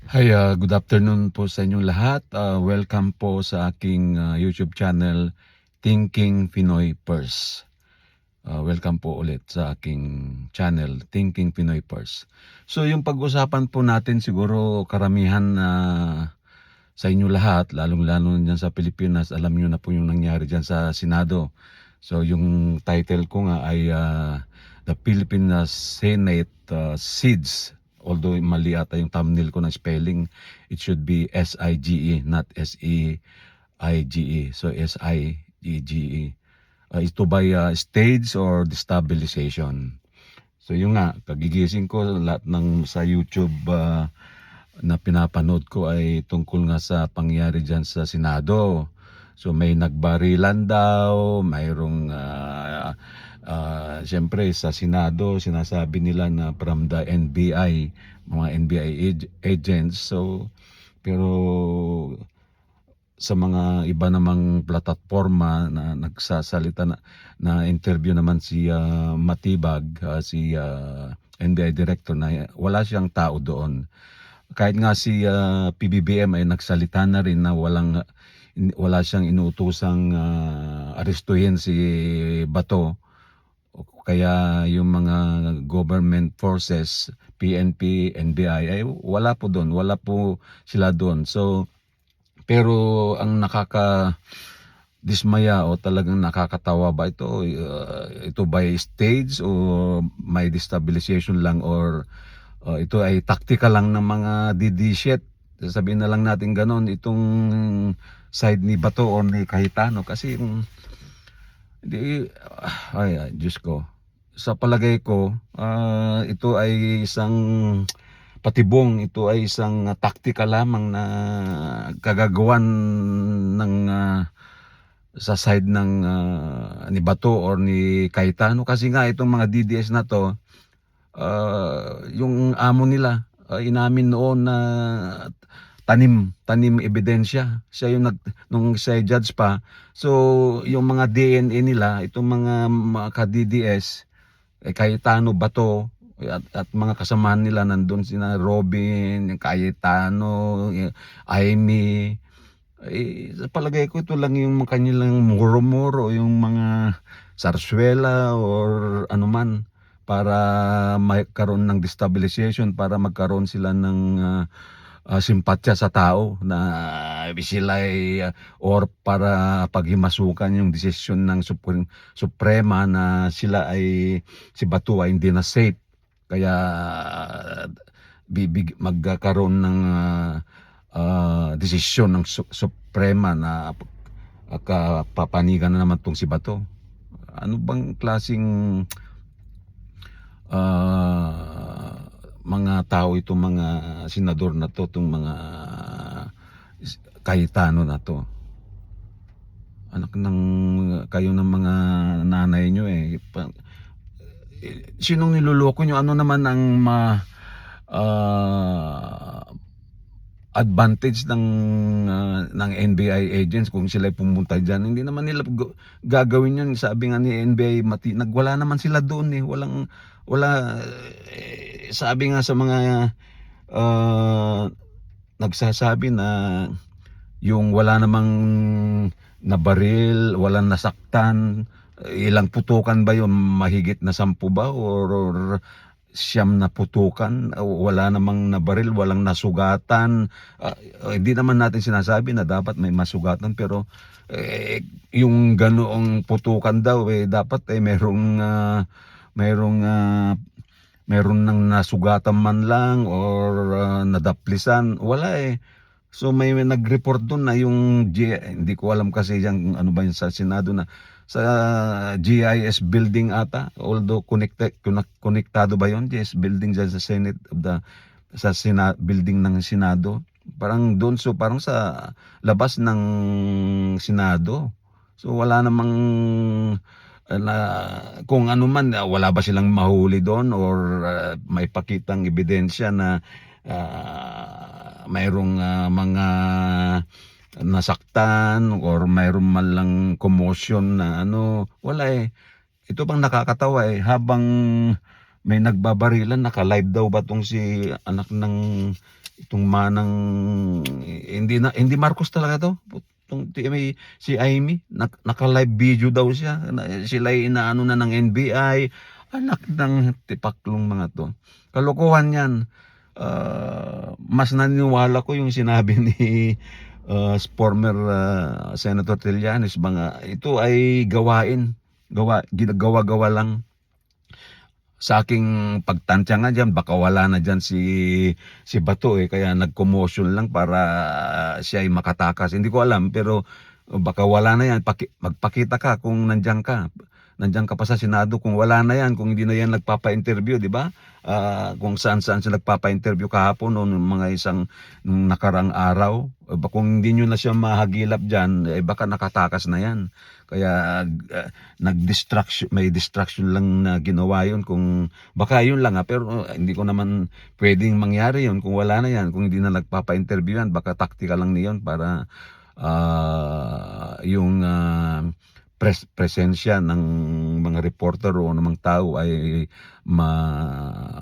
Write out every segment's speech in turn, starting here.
Hi, good afternoon po sa inyong lahat. Welcome po sa aking YouTube channel, Thinking Pinoy Purse. Welcome po ulit sa aking channel, Thinking Pinoy Purse. So yung pag-usapan po natin siguro karamihan na sa inyo lahat, lalong-lalo dyan sa Pilipinas, alam nyo na po yung nangyari dyan sa Senado. So yung title ko nga ay The Philippine Senate Seeds. Although mali ata yung thumbnail ko na spelling, it should be S-I-G-E, not S-E-I-G-E. So S-I-E-G-E. Ito by stage or destabilization. So yung nga, kagigising ko lahat ng sa YouTube na pinapanood ko ay tungkol nga sa pangyari dyan sa Senado. So may nagbarilan daw, mayroong siyempre sa Senado sinasabi nila na from the NBI, mga NBI agents. So pero sa mga iba namang platforma na nagsasalita na interview naman si Matibag, si NBI director, na wala siyang tao doon. Kahit nga si PBBM ay nagsalita na rin na wala siyang inuutosang arestuhin si Bato. Kaya yung mga government forces, PNP, NBI ay wala po doon, wala po sila doon. So pero ang dismaya o talagang nakakatawa ba ito by stage o may destabilization lang, or ito ay taktika lang ng mga didishit. Sabihin na lang natin ganon, itong side ni Bato o ni Cayetano, kasi hindi, Diyos ko. Sa palagay ko, ito ay isang patibong, ito ay isang taktika lamang na kagagawan ng sa side ng ni Bato or ni Cayetano. Kasi nga itong mga DDS na to, yung amo nila inamin noon na tanim ebidensya. Siya yung nung siya judge pa. So yung mga DNA nila, itong mga ka-DDS, Cayetano, Bato, at mga kasamahan nila, nandun sina Robin, Cayetano, Amy. Sa palagay ko ito lang yung kanilang muro-muro, yung mga sarswela or anuman, para magkaroon ng destabilization, para magkaroon sila ng simpatya sa tao na sila or para paghimasukan yung desisyon ng Suprema na si Bato ay hindi na safe. Kaya magkakaroon ng desisyon ng Suprema na kapapanigan na naman tong si Bato. Ano bang klaseng mga tao itong mga senador na to, itong mga Cayetano na to? Anak ng kayo ng mga nanay nyo sinong niloloko nyo? Ano naman ang advantage ng NBI agents kung sila pumunta diyan? Hindi naman nila gagawin yun. Sabi nga ni NBI wala naman sila doon wala. Sabi nga sa mga nagsasabi na yung wala namang nabaril, walang nasaktan, ilang putukan ba yun? Mahigit na 10 ba or siyam na putukan? Wala namang nabaril, walang nasugatan. Hindi naman natin sinasabi na dapat may masugatan, pero yung ganoong putukan daw dapat meron nang nasugatan man lang or nadaplisan. Wala So may nag-report doon na yung hindi ko alam kasi yung ano ba yun sa Senado, na sa GIS building ata, although konektado ba yun, GIS building dyan sa Senate of the building ng Senado, parang doon, so parang sa labas ng Senado. So wala namang na kung ano man, wala ba silang mahuli doon or may pakitang ebidensya na mayroong mga nasaktan or mayroon man lang commotion na wala Ito bang nakakatawa habang may nagbabarilan, naka-live daw ba tong si anak ng itong manang hindi Marcos talaga to. May si Amy, naka-live video daw siya. Sila inaano na ng NBI, anak ng tipaklong mga to. Kalokohan 'yan. Mas naniniwala ko yung sinabi ni former Senator Trillanes, mga ito ay ginagawa-gawa lang. Sa aking pagtansya nga diyan, baka wala na diyan si Bato kaya nag-commotion lang para siya ay makatakas. Hindi ko alam, pero baka wala na yan. Magpakita ka kung nandiyan ka. Nandiyan ka pa sa Senado. Kung wala na yan, kung hindi na yan nagpapa-interview, di ba? Kung saan-saan siya nagpapa-interview kahapon nung nung nakarang araw. Kung hindi nyo na siya mahagilap dyan, baka nakatakas na yan. Kaya may distraction lang na ginawa yun. Kung baka yun lang pero hindi ko naman pwedeng mangyari yun kung wala na yan. Kung hindi na nagpapa-interview yan, baka taktika lang niyon para yung presensya ng mga reporter o namang tao ay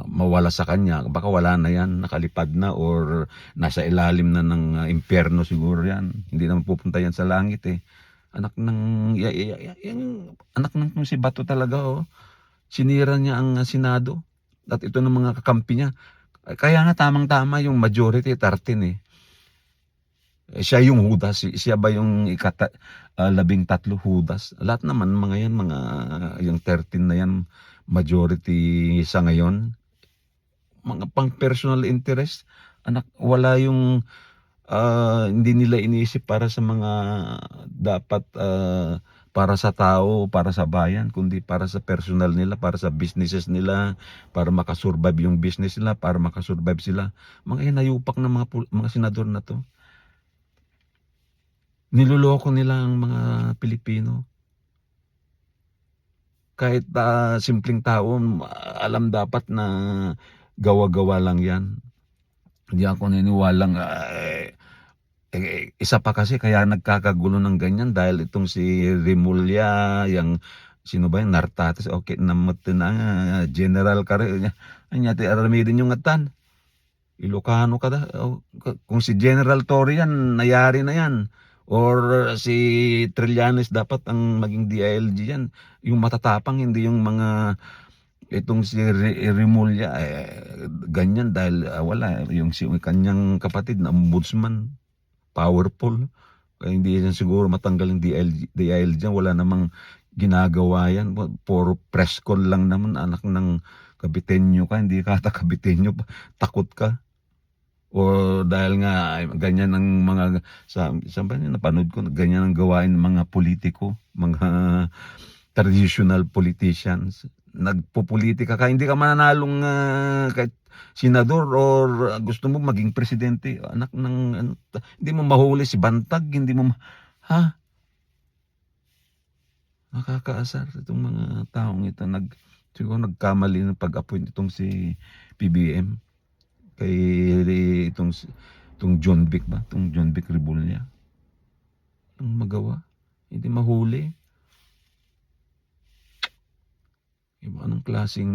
mawala sa kanya. Baka wala na yan, nakalipad na or nasa ilalim na ng impyerno siguro yan. Hindi naman pupunta yan sa langit Anak ng yung anak ng si Bato talaga sinira niya ang Senado at ito ng mga kakampi niya. Kaya nga tamang-tama yung majority 13 siya yung Judas, siya ba yung 13 Judas? Lahat naman mga yan, yung 13 na yan, majority sa ngayon. Mga pang personal interest, wala yung hindi nila iniisip para sa mga dapat para sa tao, para sa bayan, kundi para sa personal nila, para sa businesses nila, para makasurvive yung business nila, para makasurvive sila. Mga hinayupak ng mga senador na to. Niloloko nila ang mga Pilipino. Kahit simpleng tao, alam dapat na gawa-gawa lang yan. Hindi ako naniniwalang isa pa kasi kaya nagkakagulo ng ganyan dahil itong si Remulla, yung sino ba yung Nartates, okay namot na General Kare, anya ti aramidin yung atan. Ilocano ka kung si General Torre yan, nayari na yan. Or si Trillanes dapat ang maging DILG yan. Yung matatapang, hindi yung mga itong si Remulla ganyan dahil wala yung kanyang kapatid na ombudsman, powerful. Kaya hindi yan siguro matanggal yung DILG yan. Wala namang ginagawa yan. Puro press con lang naman. Anak ng Kabitenyo ka, hindi ka Kabitenyo, takot ka. O dahil nga ganyan ang mga saan ba napanood ko, ganyan ang gawain ng mga politiko, mga traditional politicians. Nagpopolitika ka, hindi ka mananalong kahit senador or gusto mo maging presidente, anak ng hindi mo mahuli si Bantag, hindi mo nakakaasar itong mga taong ito. Siguro nagkamali ng pag-appoint itong si PBM kay itong John Vic ba? Itong John Vic Rebulla. Ang magawa? Hindi mahuli. Anong klaseng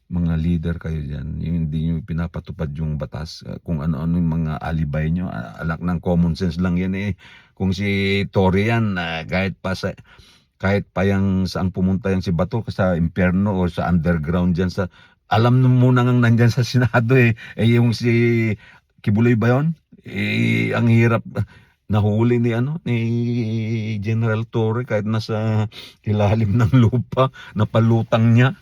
mga leader kayo dyan? Yung hindi nyo pinapatupad yung batas. Kung ano-ano yung mga alibay nyo. Alak ng common sense lang yan Kung si Tory yan, kahit pa yung saan pumunta yung si Bato sa impyerno o sa underground dyan alam mo muna nang nandyan sa Senado yung si Kibuloy ba yun? Ang hirap nahuli ni General Torre kahit nasa ilalim ng lupa, napalutang niya.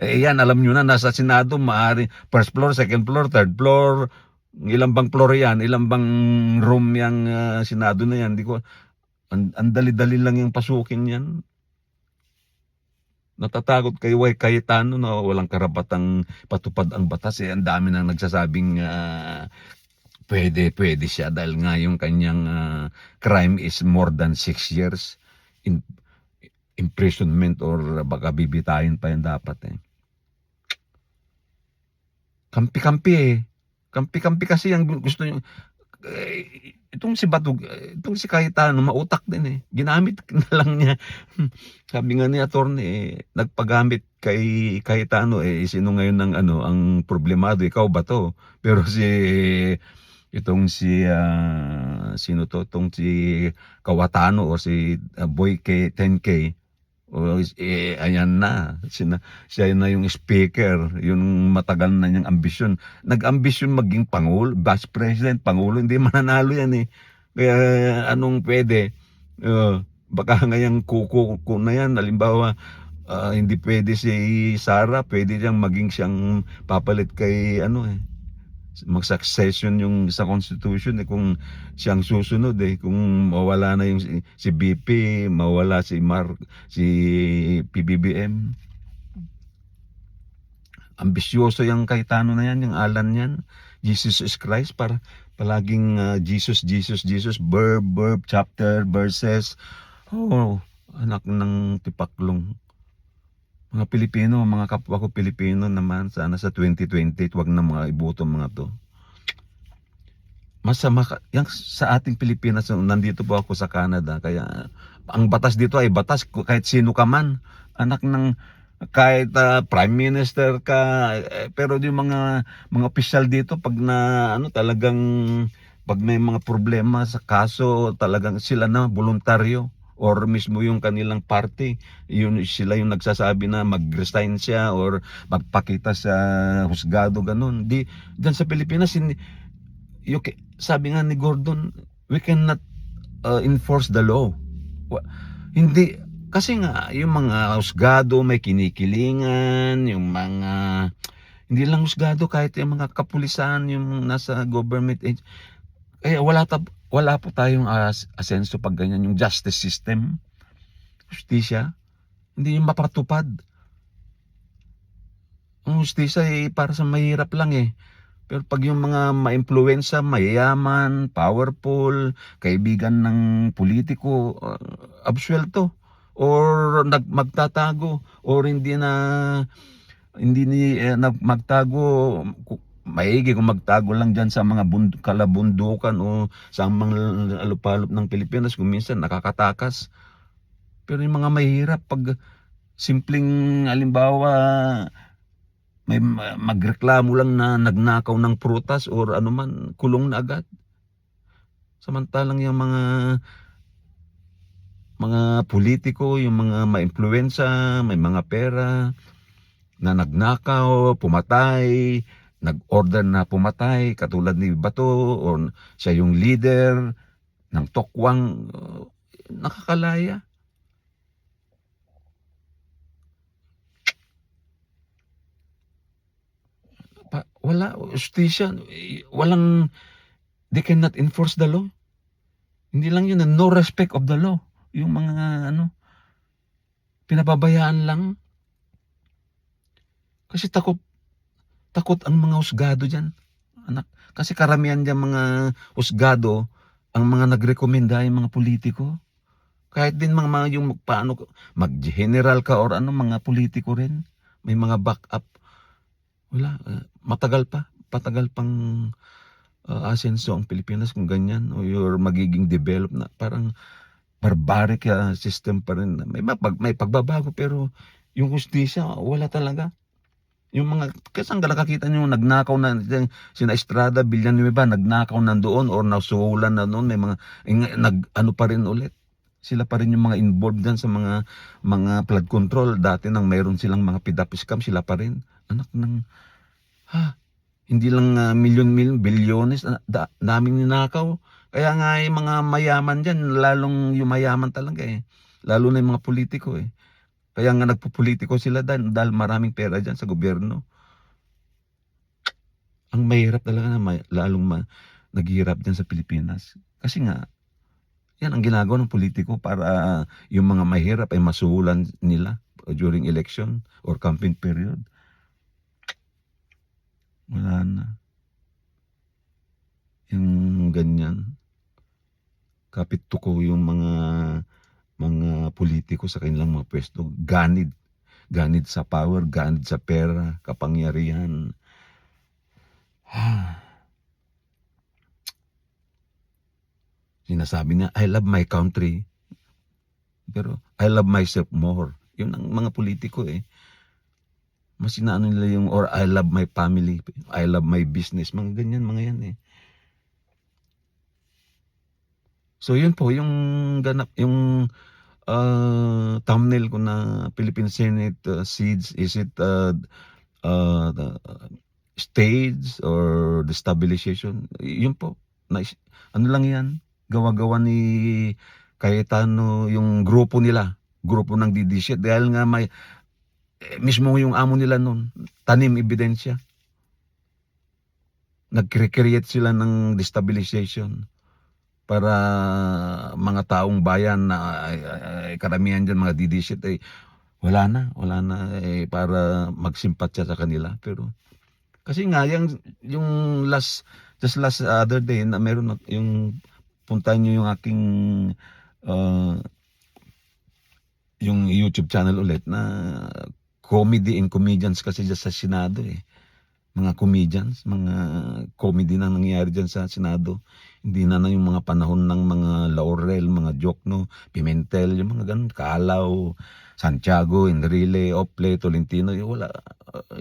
Yan, alam nyo na, nasa Senado, maaari first floor, second floor, third floor, ilang bang floor yan, ilang bang room yung Senado na yan. Ang dali-dali lang yung pasukin yan. Natatakot kayo Cayetano na walang karapatang patupad ang batas ang dami nang nagsasabing pwede siya dahil nga yung kanyang crime is more than 6 years imprisonment or baka bibitayin pa yan dapat kampi-kampi kampi-kampi kasi yung gusto nyo Itong si Batug itong si Cayetano mautak din, eh, ginamit na lang niya. Sabi nga ni attorney, nagpagamit kay Cayetano, sino ngayon ang problemado, ikaw ba 'to? Pero itong sino 'to, 'tong si Cayetano o si, Boy K 10K, ayan na, siya na yung speaker, yung matagal na niyang ambisyon. Nag-ambisyon maging vice president, pangulo, hindi mananalo yan, eh. Kaya anong puwede, baka ngayang kuko ko na yan, halimbawa, hindi puwede si Sara, puwede maging siyang papalit kay mag-succession yung sa constitution, kung siyang susunod, kung mawala na yung si BP, mawala si PBBM. Ambisyoso yang Cayetano na yan, yung Alan yan. Jesus is Christ, para palaging Jesus, Jesus, Jesus, verb, chapter, verses. Oh, anak ng tipaklong. Mga Pilipino, mga kapwa ko Pilipino naman, sana sa 2028 wag na mga iboto mga to. Masama yang sa ating Pilipinas, nandito po ako sa Canada, kaya ang batas dito ay batas kahit sino ka man, anak ng kahit prime minister ka, pero yung mga opisyal dito pag talagang pag may mga problema sa kaso, talagang sila na voluntaryo, or mismo yung kanilang party, sila yung nagsasabi na mag-resign siya or magpakita sa husgado, ganun. Diyan sa Pilipinas, sabi nga ni Gordon, we cannot enforce the law. Hindi, kasi nga yung mga husgado may kinikilingan, yung mga hindi lang husgado, kahit yung mga kapulisan, yung nasa government age, kaya wala po tayong asenso pag ganyan. Yung justice system, justisya, hindi yung mapatupad. Ang justisya para sa mahirap lang, pero pag yung mga maimpluwensya, mayayaman, powerful, kaibigan ng politiko, absuelto or magtatago, or hindi magtago, maigi kung magtago lang dyan sa mga kalabundukan o sa mga alupalop ng Pilipinas, kung minsan nakakatakas. Pero yung mga mahirap, pag simpleng halimbawa, may magreklamo lang na nagnakaw ng prutas or anuman, kulong na agad. Samantalang yung mga politiko, yung mga maimpluwensya, may mga pera, na nagnakaw, pumatay, nag-order na pumatay, katulad ni Bato, o siya yung leader ng Tokwang, nakakalaya. Wala, justisya, they cannot enforce the law. Hindi lang yun, no respect of the law. Yung mga pinababayaan lang. Kasi takot ang mga husgado dyan, anak. Kasi karamihan dyan mga husgado, ang mga nagrekomenda yung mga politiko. Kahit din mga yung paano mag-general ka or mga politiko rin, may mga backup. Wala, patagal pang asenso ang Pilipinas kung ganyan, o you're magiging develop na parang barbaric system pa rin. May pagbabago, pero yung hustisya wala talaga. Yung mga, kasi ang nakakita nyo, nagnakaw na sina Estrada, Villanueva, nagnakaw na doon or nasuhulan na noon, may mga pa rin ulit. Sila pa rin yung mga involved dyan sa mga flood control. Dati nang mayroon silang mga PDAP scam, sila pa rin. Anak ng hindi lang milyon, bilyones, daming ninakaw. Kaya nga yung mga mayaman dyan, lalong yung mayaman talaga, lalo na yung mga politiko, Kaya nga nagpupolitiko sila dahil maraming pera dyan sa gobyerno. Ang mahirap talaga na lalong naghihirap dyan sa Pilipinas. Kasi nga, yan ang ginagawa ng politiko para yung mga mahirap ay masuhulan nila during election or campaign period. Wala na. Yung ganyan. Kapit tuko yung mga politiko sa kanilang mga pwesto. Ganid sa power, ganid sa pera, kapangyarihan. sinasabi niya, I love my country, pero I love myself more. Yun ang mga politiko mas inaano nila yung, or I love my family, I love my business, mga ganyan, mga yan So yun po yung ganap, yung thumbnail ko na Philippine Senate seeds, is it the stage or destabilization? Yun po, ano lang yan, gawa-gawa ni Cayetano, yung grupo nila, grupo ng DDC, dahil nga may mismo yung amo nila nun, tanim ebidensya. Nag-create sila ng destabilization para mga taong bayan na karamihan diyan mga DDC wala na para magsimpatya sa kanila. Pero kasi nga yung just last other day na meron yung puntahan niyo yung aking yung YouTube channel ulit na comedy and comedians kasi dyan sa Senado mga comedians, mga comedy na nangyayari dyan sa Senado. Hindi na yung mga panahon ng mga Laurel, mga Jokno, Pimentel, yung mga ganun, Kalaw, Santiago, Enrile, Ople, Tolentino, wala.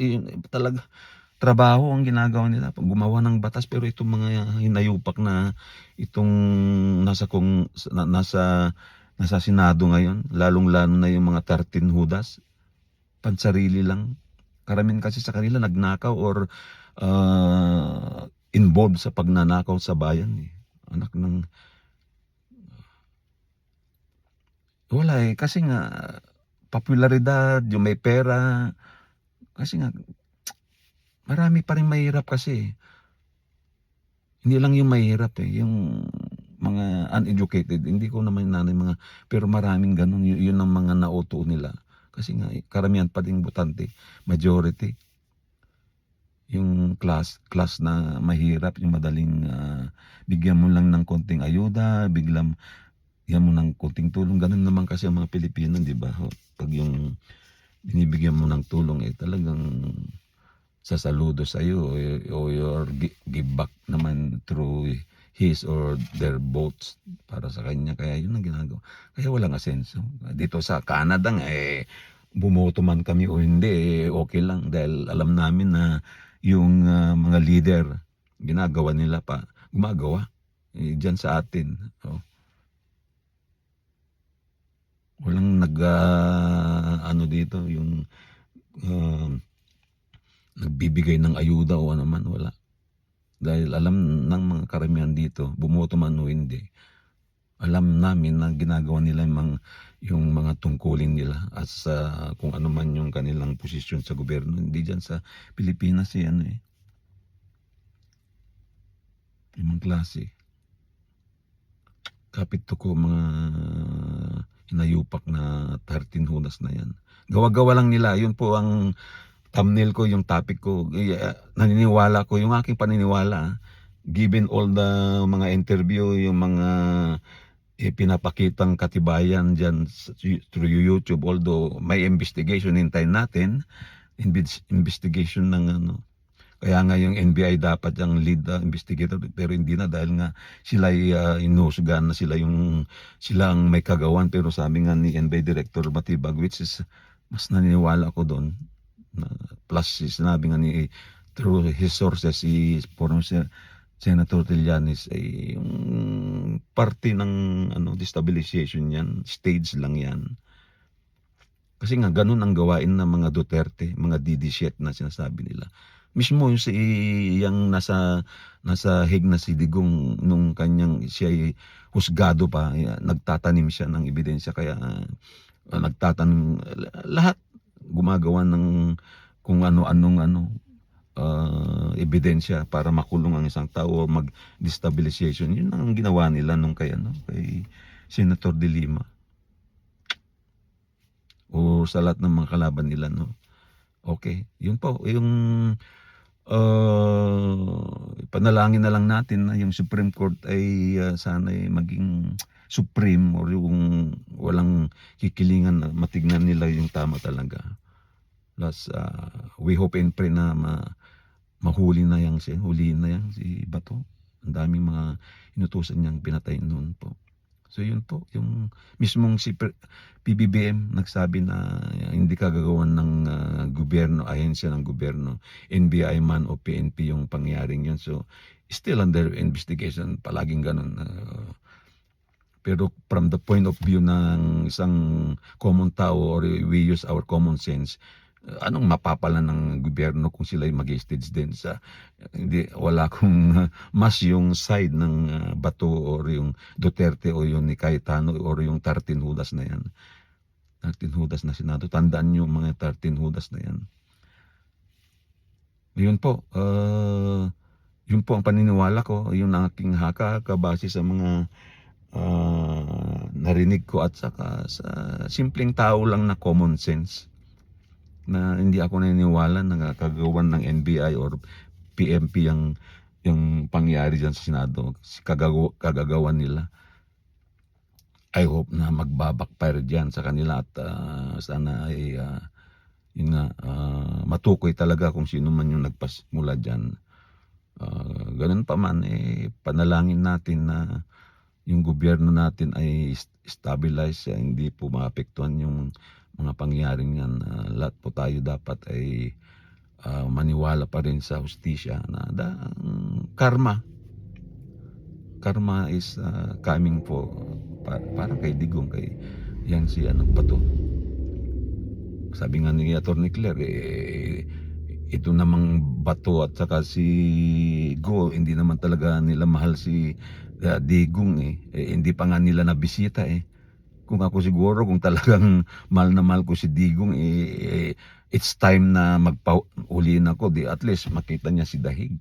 Yun, talaga, trabaho ang ginagawa nila. Gumawa ng batas, pero itong mga hinayupak na itong nasa Senado ngayon, lalong-lalo na yung mga 13 hudas, pansarili lang. Karamihan kasi sa kanila nagnakaw or involved sa pagnanakaw sa bayan Anak ng wala kasi nga popularidad, yung may pera. Kasi nga marami pa ring mahirap kasi. Hindi lang yung mahirap yung mga uneducated. Hindi ko naman mga, pero maraming ganun. Yun ang mga nauto nila. Kasi nga, karamihan pa ding botante, majority. Yung class na mahirap, yung madaling bigyan mo lang ng konting ayuda, bigyan mo ng konting tulong. Ganun naman kasi ang mga Pilipino, di ba? Pag yung binibigyan mo ng tulong, talagang sasaludo sa iyo o your give back naman through his or their votes para sa kanya. Kaya yun ang ginagawa. Kaya walang asenso. Dito sa Canada bumoto man kami o hindi, okay lang. Dahil alam namin na yung mga leader, ginagawa nila pa. Gumagawa. Diyan sa atin. Walang dito, yung nagbibigay ng ayuda o ano man, wala. Dahil alam ng mga karamihan dito, bumoto man o hindi, alam namin na ginagawa nila yung mga tungkulin nila at sa kung ano man yung kanilang posisyon sa gobyerno. Hindi dyan sa Pilipinas ibang klase. Kapit ko mga hinayupak na 13 hudas na yan. Gawa-gawa lang nila. Yun po ang thumbnail ko, yung topic ko. Naniniwala ko, yung aking paniniwala, given all the mga interview, yung mga pinapakitang katibayan dyan through YouTube, although may investigation, hintayin natin, investigation ng kaya nga yung NBI dapat yung lead investigator, pero hindi na dahil nga sila inusugan na silang may kagawan. Pero sabi nga ni NBI Director Matibag, which is mas naniniwala ko doon, plus sinabi nga ni through his sources, si former Senator Trillanes, yung parte ng destabilization yan, stage lang yan. Kasi nga ganun ang gawain ng mga Duterte, mga DD-shit na sinasabi nila. Mismo yung nasa hig na si Digong nung siya ay husgado pa, nagtatanim siya ng ebidensya. Kaya nagtatanim lahat, gumagawa ng kung ano-anong ebidensya para makulong ang isang tao o mag-destabilization. Yun ang ginawa nila nung kay Senator De Lima o sa lahat ng mga kalaban nila Okay, yun po yung panalangin na lang natin na yung Supreme Court ay sana maging supreme or yung walang kikilingan na matignan nila yung tama talaga. Plus, we hope and pray na mahuli na huliin na si Bato Ang daming mga inutusan niyang pinatay noon po. So yun po, yung mismong si PBBM nagsabi na hindi kagagawan ng gobyerno, ahensya ng gobyerno, NBI man o PNP yung pangyayaring yun. So still under investigation, palaging ganun. Pero from the point of view ng isang common tao, or we use our common sense, anong mapapala ng gobyerno kung sila mag-stage din sa hindi, wala akong mas yung side ng Bato or yung Duterte o yung ni Cayetano or yung 13 Judas na yan. 13 Judas na Senado. Tandaan nyo mga 13 Judas na yan. Yun po, yun po ang paniniwala ko, yung aking haka base sa mga narinig ko at saka sa simpleng tao lang na common sense, na hindi ako naniniwala na kagawan ng NBI or PMP yung pangyari dyan sa Senado, kagagawan nila. I hope na magbabackfire dyan sa kanila at sana ay yun nga, matukoy talaga kung sino man yung nagpasimula dyan. Ganun pa man, panalangin natin na yung gobyerno natin ay stabilize, hindi po maapektuhan yung mga pangyayaring yan. Lahat po tayo dapat ay maniwala pa rin sa hustisya na karma is coming po. Parang kay Digong, kay yan si Bato. Sabi nga ni Atty. Claire, ito namang Bato at saka si Go, hindi naman talaga nila mahal si Digong hindi pa nga nila nabisita Kung ako siguro, kung talagang mahal na mahal ko si Digong, it's time na magpahuliin ako, di at least makita niya si Dahig,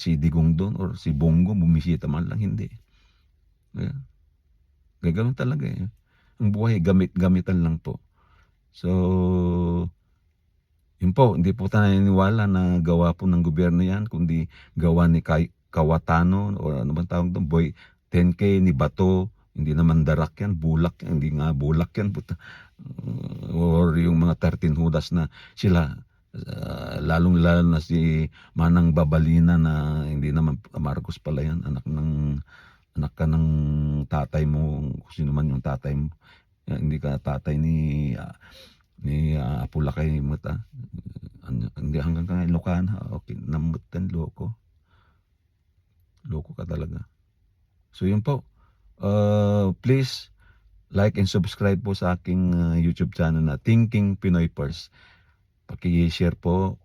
si Digong doon, or si Bongo, bumisita man lang, hindi. Gagawin talaga Ang buhay, gamit-gamitan lang po. So, yun po, hindi po tayo naniniwala na gawa po ng gobyerno yan, kundi gawa ni Kawatano, o ano bang tawag doon, Boy 10K, ni Bato. Hindi naman darak yan, bulak yan, hindi nga bulak yan. Or yung mga 13 Judas na sila, lalong-lalo na si Manang Babalina na hindi naman Marcos pala yan, anak ka ng tatay mo, kung sino man yung tatay mo. Hindi ka tatay ni Apulakay Mata. Hindi hanggang ka Ilocana, okay, namutan, loko ka talaga. So yun po. Please like and subscribe po sa aking YouTube channel na Thinking Pinoy First. Paki-share po,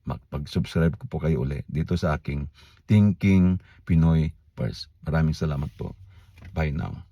pag-subscribe ko po kayo uli dito sa aking Thinking Pinoy First. Maraming salamat po. Bye now.